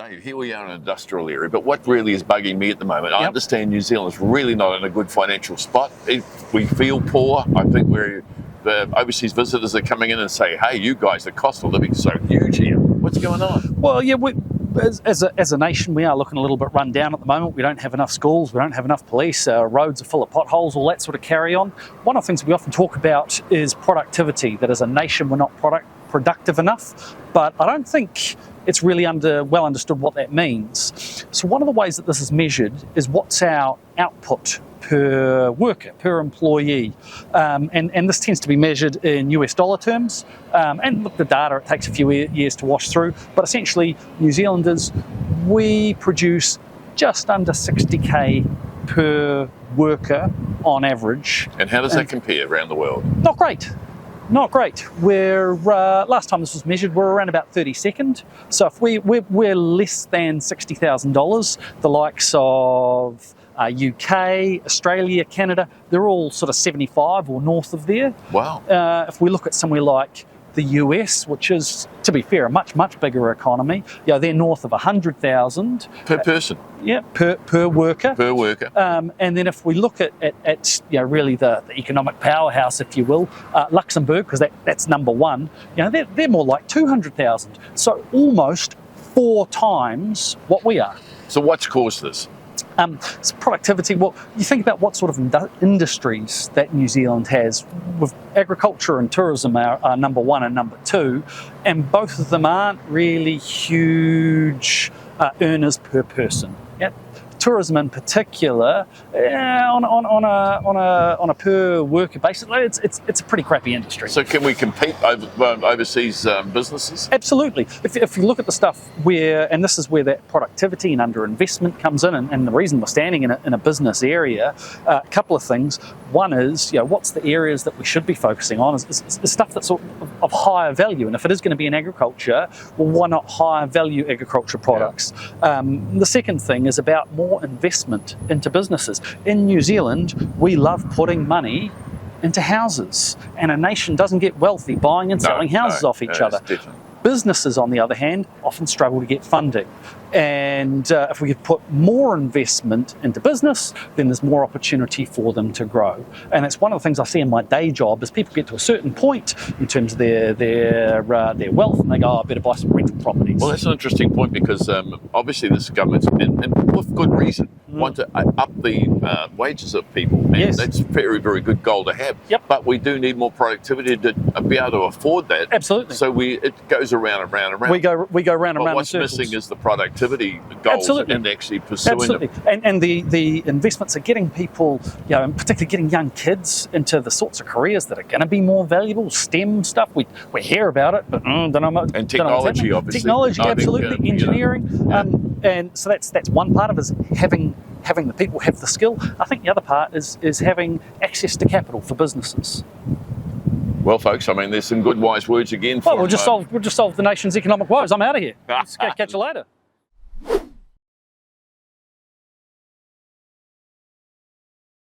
Dave, here we are in an industrial area, but what really is bugging me at the moment, I understand New Zealand's really not in a good financial spot. We feel poor. I think the overseas visitors are coming in and say, hey, you guys, the cost of living is so huge here. What's going on? Well, yeah, as a nation, we are looking a little bit run down at the moment. We don't have enough schools, we don't have enough police, our roads are full of potholes, all that sort of carry on. One of the things we often talk about is productivity, that as a nation we're not productive enough, but I don't think it's really well understood what that means. So one of the ways that this is measured is what's our output per worker, per employee. And this tends to be measured in US dollar terms. And look, the data, it takes a few years to wash through, but essentially New Zealanders, we produce just under 60K per worker on average. And how does that compare around the world? Not great. Not great. Last time this was measured, we're around about 32nd. So if we're less than $60,000, the likes of UK, Australia, Canada, they're all sort of 75 or north of there. Wow. If we look at somewhere like the US, which is, to be fair, a much bigger economy, they're north of 100,000 per person. Yeah, per worker. Per worker. And then if we look at really the economic powerhouse, if you will, Luxembourg, because that's number one, they're more like 200,000. So almost 4 times what we are. So what's caused this? So productivity, well, you think about what sort of industries that New Zealand has. With agriculture and tourism are number 1 and number 2, and both of them aren't really huge earners per person. Tourism in particular, on a per worker basis, it's a pretty crappy industry. So can we compete overseas businesses? Absolutely. If you look at the stuff and this is where that productivity and underinvestment comes in, and the reason we're standing in a business area, a couple of things. One is, what's the areas that we should be focusing on is stuff that's of higher value, and if it is going to be in agriculture, well, why not higher value agriculture products? The second thing is about more investment into businesses. In New Zealand, we love putting money into houses, and a nation doesn't get wealthy buying and selling houses off each other. Businesses, on the other hand, often struggle to get funding. And if we could put more investment into business, then there's more opportunity for them to grow. And that's one of the things I see in my day job, is people get to a certain point in terms of their wealth, and they go, I better buy some rental properties. Well, that's an interesting point, because obviously this government's, and with good reason, want to up the wages of people. And that's very, very good goal to have. But we do need more productivity to be able to afford that. Absolutely. So it goes around and round and round. We go round and round in what's circles. Missing is the productivity goals and actually pursuing them. And the investments are getting people, and particularly getting young kids into the sorts of careers that are going to be more valuable. STEM stuff, we hear about it, but don't know much. And technology, obviously. Technology, absolutely. Engineering. And so that's one part of it, is having the people have the skill. I think the other part is having access to capital for businesses. Well, folks, I mean, there's some good wise words again. We'll just solve the nation's economic woes. I'm out of here. Let's catch you later.